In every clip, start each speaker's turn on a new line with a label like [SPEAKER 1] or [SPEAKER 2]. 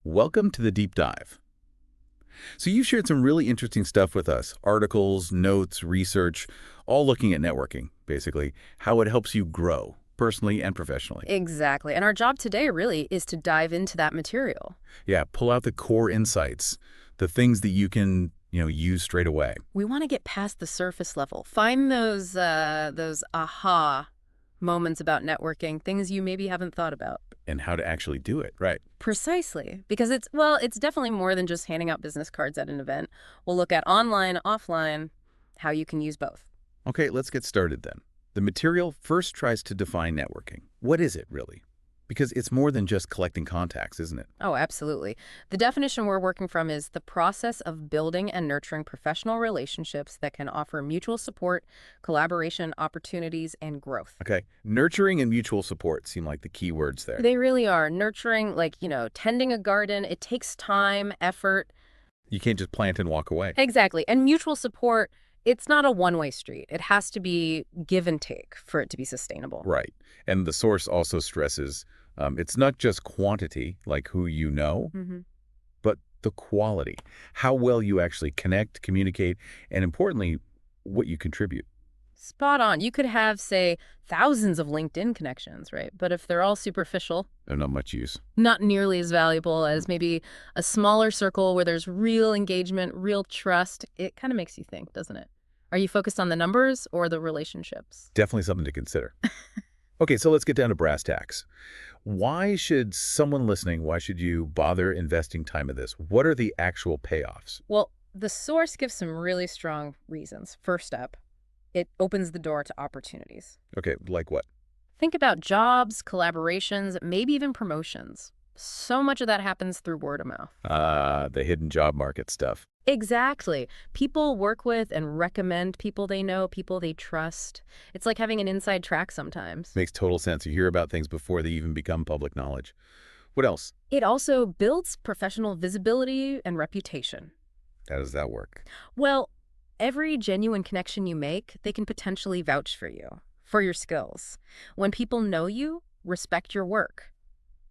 [SPEAKER 1] Welcome to the Deep Dive. So you've shared some really interesting stuff with us, articles, notes, research, all looking at networking, basically, how it helps you grow, personally and professionally.
[SPEAKER 2] Exactly. And our job today really is to dive into that material.
[SPEAKER 1] Yeah, pull out the core insights, the things that you can, use straight away.
[SPEAKER 2] We want to get past the surface level. Find those aha moments about networking, things you maybe haven't thought about.
[SPEAKER 1] And how to actually do it, right?
[SPEAKER 2] Precisely. Because it's definitely more than just handing out business cards at an event. We'll look at online, offline, how you can use both.
[SPEAKER 1] Okay, let's get started then. The material first tries to define networking. What is it, really? Because it's more than just collecting contacts, isn't it?
[SPEAKER 2] Oh, absolutely. The definition we're working from is the process of building and nurturing professional relationships that can offer mutual support, collaboration, opportunities, and growth.
[SPEAKER 1] Okay, nurturing and mutual support seem like the key words there.
[SPEAKER 2] They really are. Nurturing, like, tending a garden, it takes time, effort.
[SPEAKER 1] You can't just plant and walk away.
[SPEAKER 2] Exactly. And mutual support, it's not a one-way street. It has to be give and take for it to be sustainable.
[SPEAKER 1] Right. And the source also stresses it's not just quantity, like who you know, but the quality, how well you actually connect, communicate, and importantly, what you contribute.
[SPEAKER 2] Spot on. You could have, say, thousands of LinkedIn connections, right? But if they're all superficial,
[SPEAKER 1] They're not much use.
[SPEAKER 2] not nearly as valuable as maybe a smaller circle where there's real engagement, real trust, it kind of makes you think, doesn't it? Are you focused on the numbers or the relationships?
[SPEAKER 1] Definitely something to consider. Okay, so let's get down to brass tacks. Why should someone listening, why should you bother investing time in this? What are the actual payoffs?
[SPEAKER 2] Well, the source gives some really strong reasons. First up, it opens the door to opportunities.
[SPEAKER 1] Okay, like what?
[SPEAKER 2] Think about jobs, collaborations, maybe even promotions. So much of that happens through word of mouth.
[SPEAKER 1] The hidden job market stuff.
[SPEAKER 2] Exactly. People work with and recommend people they know, people they trust. It's like having an inside track sometimes.
[SPEAKER 1] Makes total sense. You hear about things before they even become public knowledge. What else?
[SPEAKER 2] It also builds professional visibility and reputation.
[SPEAKER 1] How does that work?
[SPEAKER 2] Well, every genuine connection you make, they can potentially vouch for you, for your skills. When people know you, respect your work.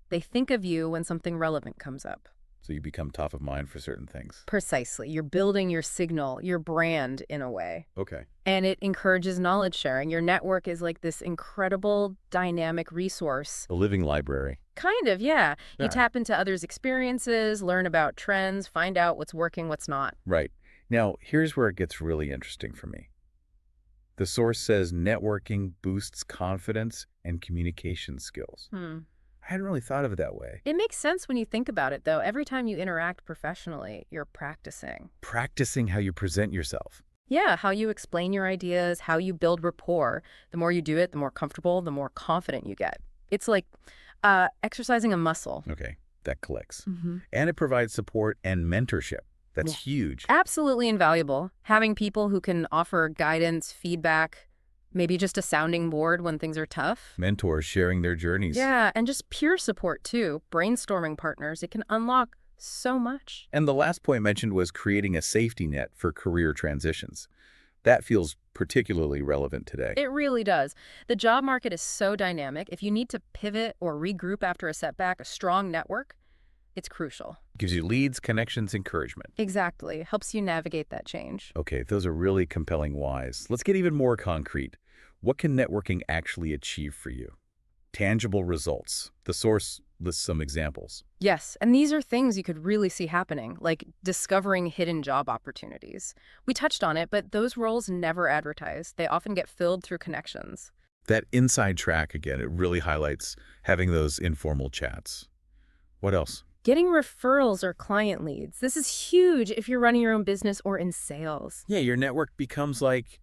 [SPEAKER 2] They think of you when something relevant comes up.
[SPEAKER 1] So you become top of mind for certain things.
[SPEAKER 2] Precisely. You're building your signal, your brand in a way.
[SPEAKER 1] Okay.
[SPEAKER 2] And it encourages knowledge sharing. Your network is like this incredible dynamic resource.
[SPEAKER 1] A living library.
[SPEAKER 2] Kind of, yeah. You
[SPEAKER 1] Yeah.
[SPEAKER 2] tap into others' experiences, learn about trends, find out what's working, what's not.
[SPEAKER 1] Right. Now, here's where it gets really interesting for me. The source says networking boosts confidence and communication skills. I hadn't really thought of it that way.
[SPEAKER 2] It makes sense when you think about it, though. Every time you interact professionally, you're practicing.
[SPEAKER 1] Practicing how you present yourself.
[SPEAKER 2] Yeah, how you explain your ideas, how you build rapport. The more you do it, the more comfortable, the more confident you get. It's like exercising a muscle.
[SPEAKER 1] Okay, that clicks. And it provides support and mentorship. That's huge.
[SPEAKER 2] Absolutely invaluable. Having people who can offer guidance, feedback, maybe just a sounding board when things are tough.
[SPEAKER 1] Mentors sharing their journeys.
[SPEAKER 2] Yeah, and just peer support, too. Brainstorming partners. It can unlock so much.
[SPEAKER 1] And the last point mentioned was creating a safety net for career transitions. That feels particularly relevant today.
[SPEAKER 2] It really does. The job market is so dynamic. If you need to pivot or regroup after a setback, a strong network, it's crucial.
[SPEAKER 1] Gives you leads, connections, encouragement.
[SPEAKER 2] Exactly. Helps you navigate that change.
[SPEAKER 1] Okay, those are really compelling whys. Let's get even more concrete. What can networking actually achieve for you? Tangible results. The source lists some examples.
[SPEAKER 2] Yes, and these are things you could really see happening, like discovering hidden job opportunities. We touched on it, but those roles never advertised. They often get filled through connections.
[SPEAKER 1] That inside track, again, it really highlights having those informal chats. What else?
[SPEAKER 2] Getting referrals or client leads. This is huge if you're running your own business or in sales.
[SPEAKER 1] Yeah, your network becomes like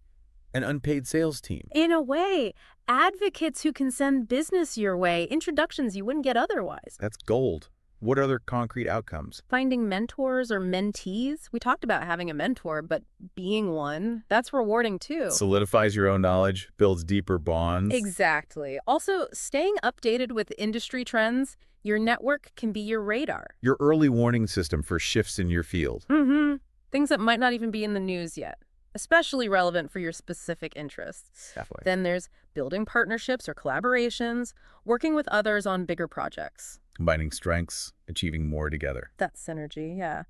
[SPEAKER 1] an unpaid sales team.
[SPEAKER 2] In a way, advocates who can send business your way, introductions you wouldn't get otherwise.
[SPEAKER 1] That's gold. What other concrete outcomes?
[SPEAKER 2] Finding mentors or mentees. We talked about having a mentor, but being one, that's rewarding too.
[SPEAKER 1] Solidifies your own knowledge, builds deeper bonds.
[SPEAKER 2] Exactly. Also, staying updated with industry trends. Your network can be your radar.
[SPEAKER 1] Your early warning system for shifts in your field.
[SPEAKER 2] Things that might not even be in the news yet, especially relevant for your specific interests.
[SPEAKER 1] Definitely.
[SPEAKER 2] Then there's building partnerships or collaborations, working with others on bigger projects.
[SPEAKER 1] combining strengths, achieving more together.
[SPEAKER 2] That's synergy, yeah.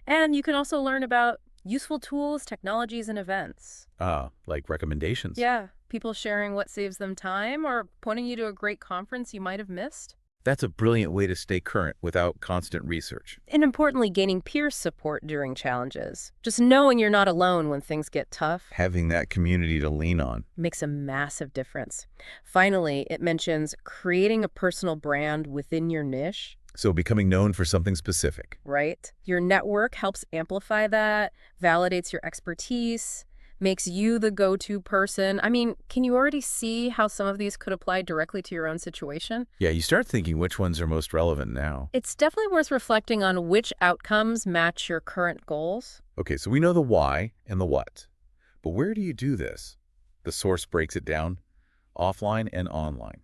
[SPEAKER 2] And you can also learn about useful tools, technologies, and events.
[SPEAKER 1] Like recommendations.
[SPEAKER 2] Yeah, people sharing what saves them time or pointing you to a great conference you might have missed.
[SPEAKER 1] That's a brilliant way to stay current without constant research.
[SPEAKER 2] And importantly, gaining peer support during challenges. Just knowing you're not alone when things get tough
[SPEAKER 1] Having that community to lean on.
[SPEAKER 2] makes a massive difference. Finally, it mentions creating a personal brand within your niche,
[SPEAKER 1] So becoming known for something specific.
[SPEAKER 2] right? Your network helps amplify that, validates your expertise, makes you the go-to person. I mean, can you already see how some of these could apply directly to your own situation?
[SPEAKER 1] Yeah, you start thinking which ones are most relevant now.
[SPEAKER 2] It's definitely worth reflecting on which outcomes match your current goals.
[SPEAKER 1] Okay, so we know the why and the what. But where do you do this? The source breaks it down, offline and online.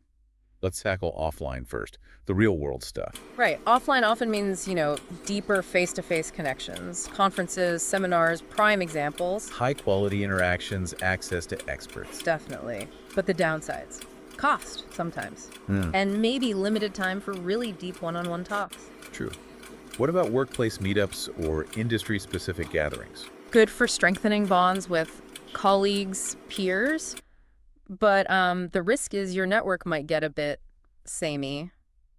[SPEAKER 1] Let's tackle offline first, the real world stuff.
[SPEAKER 2] Right. Offline often means, deeper face-to-face connections, conferences, seminars, prime examples.
[SPEAKER 1] High quality interactions, access to experts.
[SPEAKER 2] Definitely. But the downsides. Cost, sometimes.
[SPEAKER 1] Hmm,
[SPEAKER 2] And maybe limited time for really deep one-on-one talks.
[SPEAKER 1] true. What about workplace meetups or industry-specific gatherings?
[SPEAKER 2] Good for strengthening bonds with colleagues, peers. But the risk is your network might get a bit samey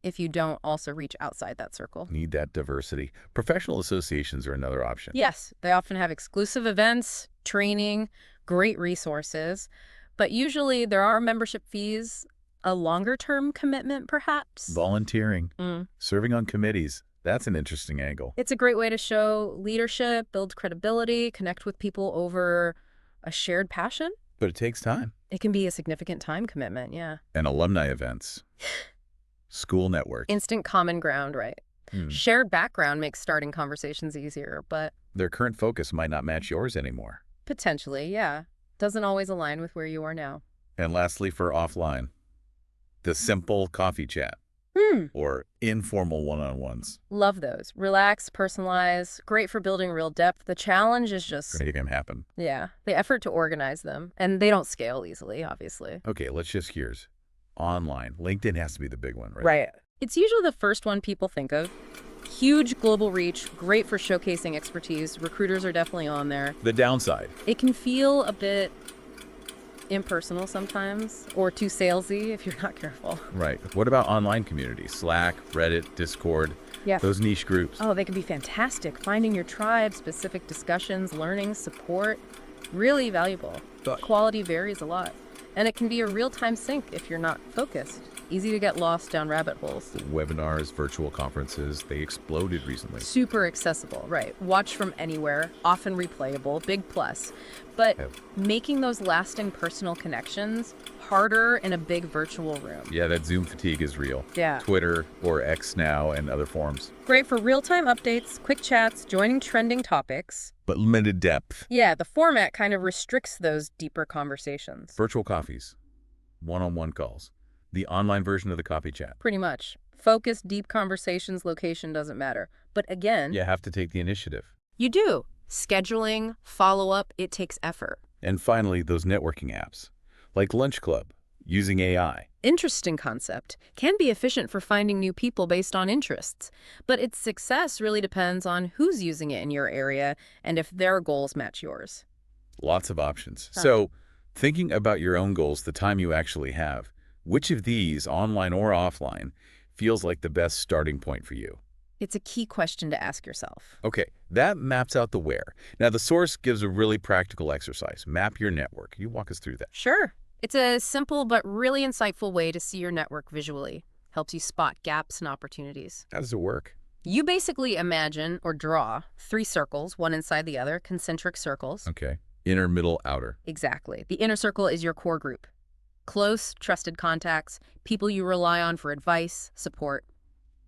[SPEAKER 2] if you don't also reach outside that circle.
[SPEAKER 1] Need that diversity. Professional associations are another option.
[SPEAKER 2] Yes, they often have exclusive events, training, great resources, but usually there are membership fees, a longer-term commitment perhaps.
[SPEAKER 1] Volunteering,
[SPEAKER 2] Mm.
[SPEAKER 1] serving on committees. That's an interesting angle.
[SPEAKER 2] It's a great way to show leadership, build credibility, connect with people over a shared passion.
[SPEAKER 1] But it takes time.
[SPEAKER 2] It can be a significant time commitment, yeah.
[SPEAKER 1] And alumni events. School network.
[SPEAKER 2] Instant common ground, right?
[SPEAKER 1] Hmm.
[SPEAKER 2] Shared background makes starting conversations easier, but
[SPEAKER 1] Their current focus might not match yours anymore.
[SPEAKER 2] potentially, yeah. Doesn't always align with where you are now.
[SPEAKER 1] And lastly, for offline, the simple coffee chat or informal one-on-ones.
[SPEAKER 2] Love those. Relax, personalize, great for building real depth. The challenge is just,
[SPEAKER 1] Make them happen.
[SPEAKER 2] yeah, the effort to organize them. And they don't scale easily, obviously.
[SPEAKER 1] Okay, let's shift gears. Online. LinkedIn has to be the big one, right?
[SPEAKER 2] Right. It's usually the first one people think of. Huge global reach, great for showcasing expertise. Recruiters are definitely on there.
[SPEAKER 1] The downside.
[SPEAKER 2] It can feel a bit impersonal sometimes, or too salesy if you're not careful.
[SPEAKER 1] Right. What about online communities? Slack, Reddit, Discord,
[SPEAKER 2] Yeah.
[SPEAKER 1] those niche groups.
[SPEAKER 2] Oh, they can be fantastic. Finding your tribe, specific discussions, learning, support, really valuable.
[SPEAKER 1] But-
[SPEAKER 2] Quality varies a lot. And it can be a real-time sync if you're not focused. Easy to get lost down rabbit holes.
[SPEAKER 1] Webinars, virtual conferences, they exploded recently.
[SPEAKER 2] Super accessible, right? Watch from anywhere, often replayable, big plus. But
[SPEAKER 1] Yeah.
[SPEAKER 2] making those lasting personal connections harder in a big virtual room.
[SPEAKER 1] Yeah, that Zoom fatigue is real.
[SPEAKER 2] Yeah.
[SPEAKER 1] Twitter or X now and other forms.
[SPEAKER 2] Great for real-time updates, quick chats, joining trending topics.
[SPEAKER 1] But limited depth.
[SPEAKER 2] Yeah, the format kind of restricts those deeper conversations.
[SPEAKER 1] Virtual coffees, one-on-one calls, the online version of the coffee chat.
[SPEAKER 2] Pretty much. Focused, deep conversations, location doesn't matter. But again,
[SPEAKER 1] You have to take the initiative.
[SPEAKER 2] you do. Scheduling, follow-up, it takes effort.
[SPEAKER 1] And finally, those networking apps, like Lunch Club, using AI.
[SPEAKER 2] Interesting concept. Can be efficient for finding new people based on interests. But its success really depends on who's using it in your area and if their goals match yours.
[SPEAKER 1] Lots of options.
[SPEAKER 2] Huh.
[SPEAKER 1] So, thinking about your own goals, the time you actually have, which of these, online or offline, feels like the best starting point for you?
[SPEAKER 2] It's a key question to ask yourself.
[SPEAKER 1] Okay, that maps out the where. Now, the source gives a really practical exercise. Map your network. Can you walk us through that?
[SPEAKER 2] Sure. It's a simple but really insightful way to see your network visually. Helps you spot gaps and opportunities.
[SPEAKER 1] How does it work?
[SPEAKER 2] You basically imagine or draw 3 circles, one inside the other, concentric circles.
[SPEAKER 1] Okay. Inner, middle, outer.
[SPEAKER 2] Exactly. The inner circle is your core group. Close, trusted contacts, people you rely on for advice, support,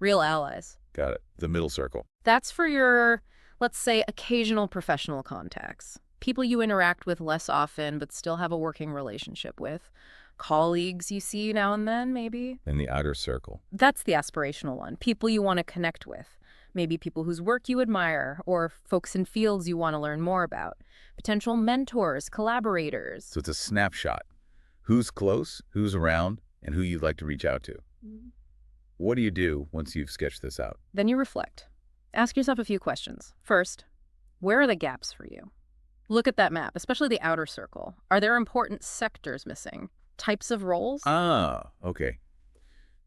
[SPEAKER 2] real allies.
[SPEAKER 1] Got it. The middle circle.
[SPEAKER 2] That's for your, let's say, occasional professional contacts. People you interact with less often but still have a working relationship with. Colleagues you see now and then, maybe.
[SPEAKER 1] And the outer circle.
[SPEAKER 2] That's the aspirational one. People you want to connect with. Maybe people whose work you admire or folks in fields you want to learn more about. Potential mentors, collaborators.
[SPEAKER 1] So it's a snapshot. Who's close, who's around, and who you'd like to reach out to. what do you do once you've sketched this out?
[SPEAKER 2] Then you reflect. Ask yourself a few questions. First, where are the gaps for you? Look at that map, especially the outer circle. Are there important sectors missing? Types of roles?
[SPEAKER 1] Ah, okay.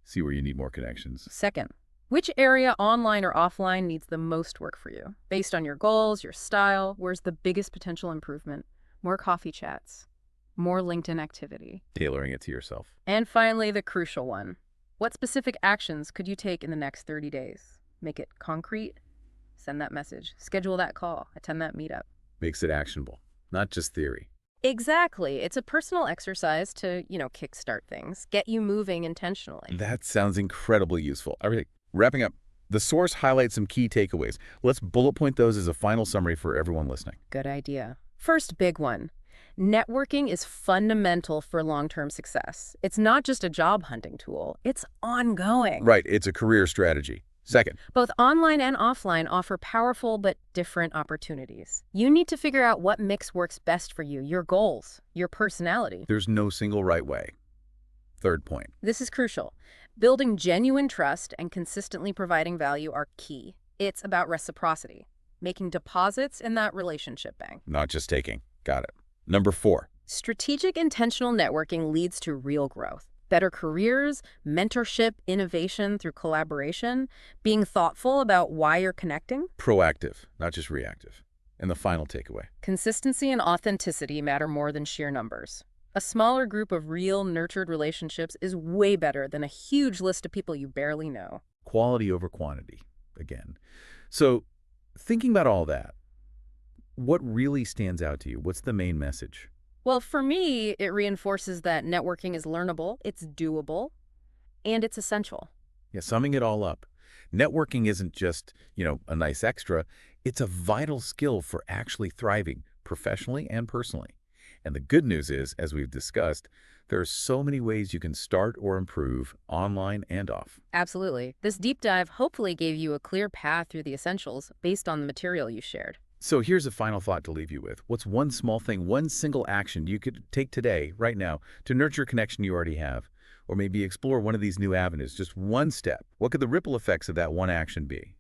[SPEAKER 1] See where you need more connections.
[SPEAKER 2] Second, which area, online or offline, needs the most work for you? Based on your goals, your style, where's the biggest potential improvement? More coffee chats, more LinkedIn activity.
[SPEAKER 1] Tailoring it to yourself.
[SPEAKER 2] And finally, the crucial one. What specific actions could you take in the next 30 days? Make it concrete, send that message, schedule that call, attend that meetup.
[SPEAKER 1] Makes it actionable, not just theory.
[SPEAKER 2] Exactly. It's a personal exercise to, kickstart things, get you moving intentionally.
[SPEAKER 1] That sounds incredibly useful. All right, wrapping up, the source highlights some key takeaways. Let's bullet point those as a final summary for everyone listening.
[SPEAKER 2] Good idea. First big one. Networking is fundamental for long-term success. It's not just a job hunting tool. It's ongoing.
[SPEAKER 1] Right, it's a career strategy. Second,
[SPEAKER 2] Both online and offline offer powerful but different opportunities. You need to figure out what mix works best for you, your goals, your personality.
[SPEAKER 1] there's no single right way. Third point,
[SPEAKER 2] This is crucial. Building genuine trust and consistently providing value are key. It's about reciprocity, making deposits in that relationship bank.
[SPEAKER 1] not just taking. Got it. Number 4,
[SPEAKER 2] Strategic intentional networking leads to real growth. Better careers, mentorship, innovation through collaboration, being thoughtful about why you're connecting.
[SPEAKER 1] proactive, not just reactive. And the final takeaway,
[SPEAKER 2] Consistency and authenticity matter more than sheer numbers. A smaller group of real, nurtured relationships is way better than a huge list of people you barely know.
[SPEAKER 1] quality over quantity, again. So thinking about all that, what really stands out to you? What's the main message?
[SPEAKER 2] Well, for me, it reinforces that networking is learnable, it's doable, and it's essential.
[SPEAKER 1] Yeah, summing it all up, networking isn't just, a nice extra. It's a vital skill for actually thriving professionally and personally. And the good news is, as we've discussed, there are so many ways you can start or improve online and off.
[SPEAKER 2] Absolutely. This deep dive hopefully gave you a clear path through the essentials based on the material you shared.
[SPEAKER 1] So here's a final thought to leave you with. What's one small thing, one single action you could take today, right now, to nurture a connection you already have? Or maybe explore one of these new avenues, just one step. What could the ripple effects of that one action be?